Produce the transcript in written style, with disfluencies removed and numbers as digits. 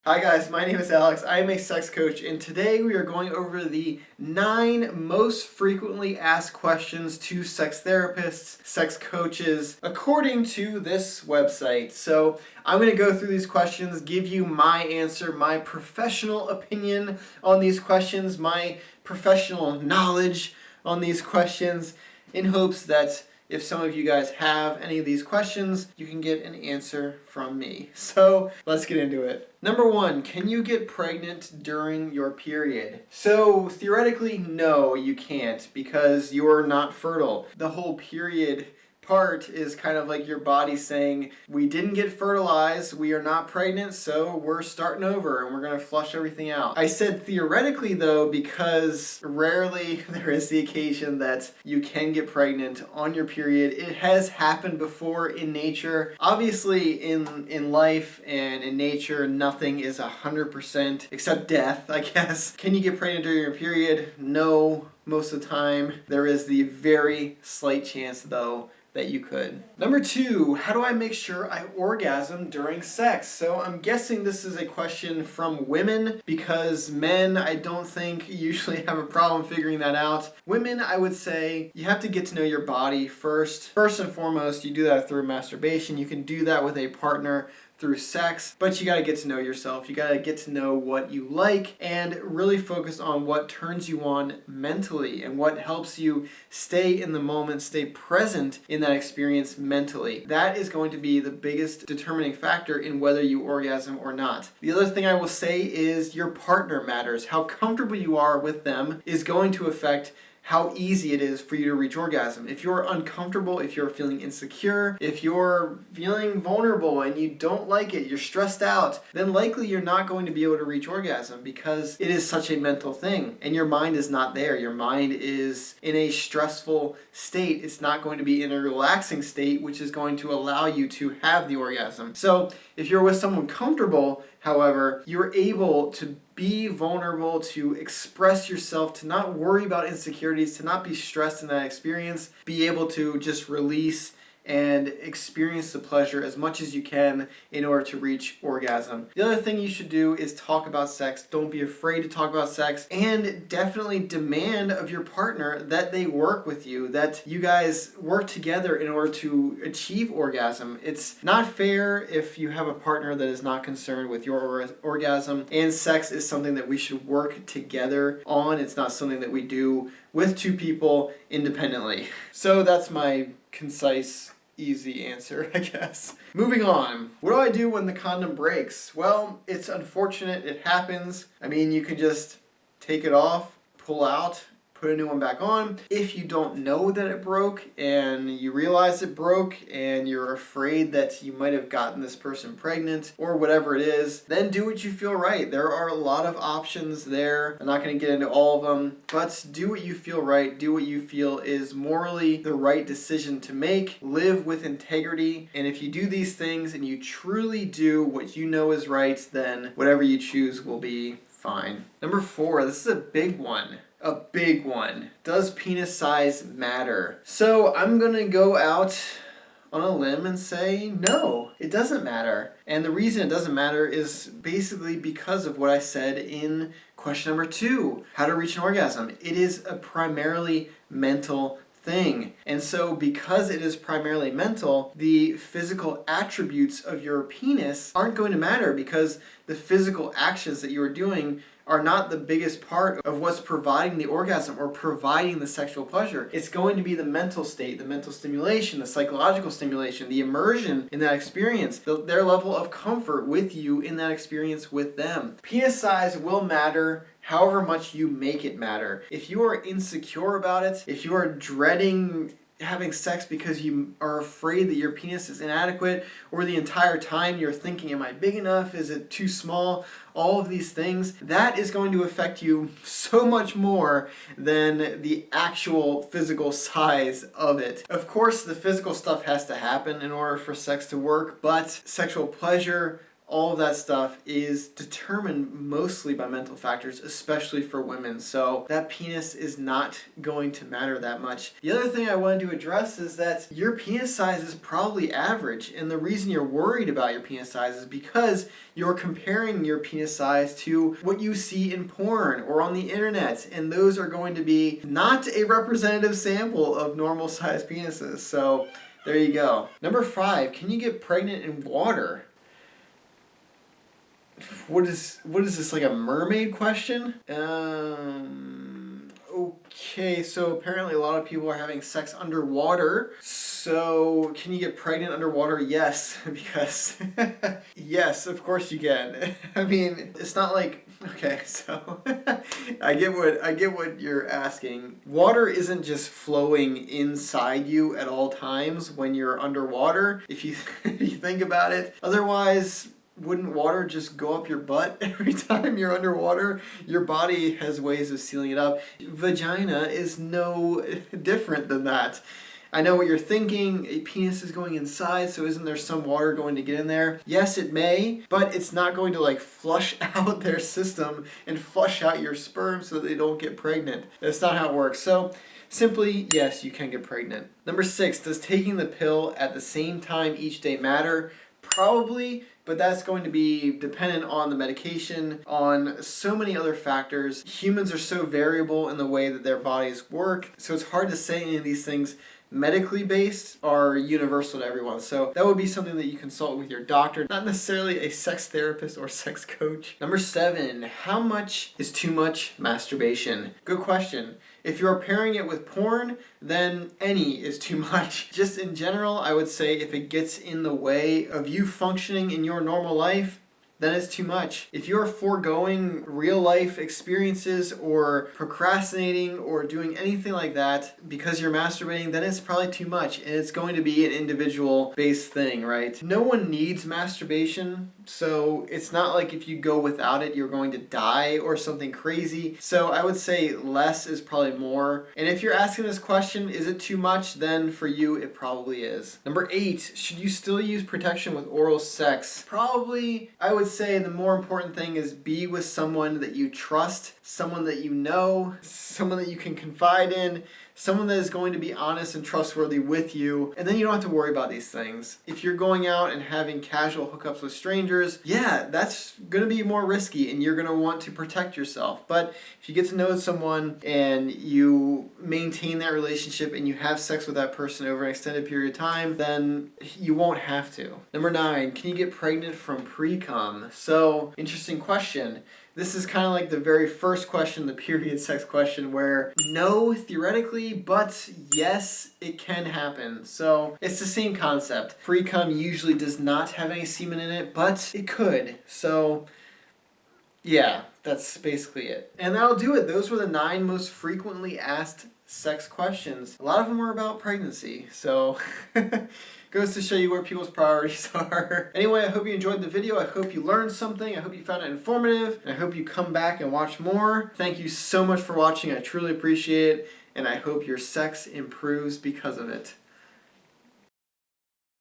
Hi guys, my name is Alex. I am a sex coach, and today we are going over the 9 most frequently asked questions to sex therapists, sex coaches, according to this website. So I'm going to go through these questions, give you my answer, my professional opinion on these questions, my professional knowledge on these questions, in hopes that if some of you guys have any of these questions, you can get an answer from me. So let's get into it. Number 1, can you get pregnant during your period? So theoretically, no, you can't because you're not fertile. The whole period part is kind of like your body saying, we didn't get fertilized, we are not pregnant, so we're starting over and we're going to flush everything out. I said theoretically though because rarely there is the occasion that you can get pregnant on your period. It has happened before in nature. Obviously in life and in nature nothing is 100% except death, I guess. Can you get pregnant during your period? No, most of the time. There is the very slight chance though that you could. Number 2, how do I make sure I orgasm during sex? So I'm guessing this is a question from women because men, I don't think usually have a problem figuring that out. Women, I would say you have to get to know your body first. First and foremost, you do that through masturbation. You can do that with a partner through sex, but you gotta get to know yourself. You gotta get to know what you like and really focus on what turns you on mentally and what helps you stay in the moment, stay present in that experience mentally. That is going to be the biggest determining factor in whether you orgasm or not. The other thing I will say is your partner matters. How comfortable you are with them is going to affect how easy it is for you to reach orgasm. If you're uncomfortable, if you're feeling insecure, if you're feeling vulnerable and you don't like it, you're stressed out, then likely you're not going to be able to reach orgasm because it is such a mental thing and your mind is not there. Your mind is in a stressful state. It's not going to be in a relaxing state, which is going to allow you to have the orgasm. So if you're with someone comfortable, however, you're able to be vulnerable, to express yourself, to not worry about insecurities, to not be stressed in that experience, be able to just release and experience the pleasure as much as you can in order to reach orgasm. The other thing you should do is talk about sex. Don't be afraid to talk about sex, and definitely demand of your partner that they work with you, that you guys work together in order to achieve orgasm. It's not fair if you have a partner that is not concerned with your orgasm, and sex is something that we should work together on. It's not something that we do with two people independently. So that's my concise, easy answer, I guess. Moving on. What do I do when the condom breaks? Well, it's unfortunate. It happens. I mean, you can just take it off, pull out, put a new one back on. If you don't know that it broke and you realize it broke and you're afraid that you might have gotten this person pregnant or whatever it is, then do what you feel right. There are a lot of options there. I'm not going to get into all of them, but do what you feel right. Do what you feel is morally the right decision to make. Live with integrity. And if you do these things and you truly do what you know is right, then whatever you choose will be fine. Number 4, this is a big one. A big one. Does penis size matter? So I'm gonna go out on a limb and say no, it doesn't matter. And the reason it doesn't matter is basically because of what I said in question number 2, how to reach an orgasm. It is a primarily mental thing. And so because it is primarily mental, the physical attributes of your penis aren't going to matter because the physical actions that you are doing are not the biggest part of what's providing the orgasm or providing the sexual pleasure. It's going to be the mental state, the mental stimulation, the psychological stimulation, the immersion in that experience, their level of comfort with you in that experience with them. Penis size will matter however much you make it matter. If you are insecure about it, if you are dreading having sex because you are afraid that your penis is inadequate, or the entire time you're thinking, am I big enough? Is it too small? All of these things, that is going to affect you so much more than the actual physical size of it. Of course, the physical stuff has to happen in order for sex to work, but sexual pleasure all of that stuff is determined mostly by mental factors, especially for women. So that penis is not going to matter that much. The other thing I wanted to address is that your penis size is probably average. And the reason you're worried about your penis size is because you're comparing your penis size to what you see in porn or on the internet. And those are going to be not a representative sample of normal sized penises. So there you go. Number 5, can you get pregnant in water? What is this, like a mermaid question? Okay, so apparently a lot of people are having sex underwater. So can you get pregnant underwater? Yes, because yes, of course you can. I mean, it's not like, okay, so I get what you're asking. Water isn't just flowing inside you at all times when you're underwater, if you if you think about it. Otherwise, wouldn't water just go up your butt every time you're underwater? Your body has ways of sealing it up. Vagina is no different than that. I know what you're thinking. A penis is going inside, so isn't there some water going to get in there? Yes, it may, but it's not going to like flush out their system and flush out your sperm so that they don't get pregnant. That's not how it works. So simply, yes, you can get pregnant. Number 6, does taking the pill at the same time each day matter? Probably, but that's going to be dependent on the medication, on so many other factors. Humans are so variable in the way that their bodies work, so it's hard to say any of these things medically based are universal to everyone. So that would be something that you consult with your doctor, not necessarily a sex therapist or sex coach. Number 7, how much is too much masturbation? Good question. If you're pairing it with porn, then any is too much. Just in general, I would say if it gets in the way of you functioning in your normal life, then it's too much. If you're foregoing real life experiences or procrastinating or doing anything like that because you're masturbating, then it's probably too much, and it's going to be an individual based thing, right? No one needs masturbation, so it's not like if you go without it, you're going to die or something crazy. So I would say less is probably more. And if you're asking this question, is it too much? Then for you, it probably is. Number 8, should you still use protection with oral sex? Probably. I would say the more important thing is be with someone that you trust, someone that you know, someone that you can confide in, someone that is going to be honest and trustworthy with you, and then you don't have to worry about these things. If you're going out and having casual hookups with strangers, yeah, that's going to be more risky and you're going to want to protect yourself. But if you get to know someone and you maintain that relationship and you have sex with that person over an extended period of time, then you won't have to. Number 9, can you get pregnant from precum? So, interesting question. This is kind of like the very first question, the period sex question, where no, theoretically, but yes, it can happen. So it's the same concept. Precum usually does not have any semen in it, but it could. So yeah, that's basically it. And that'll do it. Those were the 9 most frequently asked sex questions. A lot of them were about pregnancy, so goes to show you where people's priorities are. Anyway, I hope you enjoyed the video. I hope you learned something. I hope you found it informative. And I hope you come back and watch more. Thank you so much for watching. I truly appreciate it. And I hope your sex improves because of it.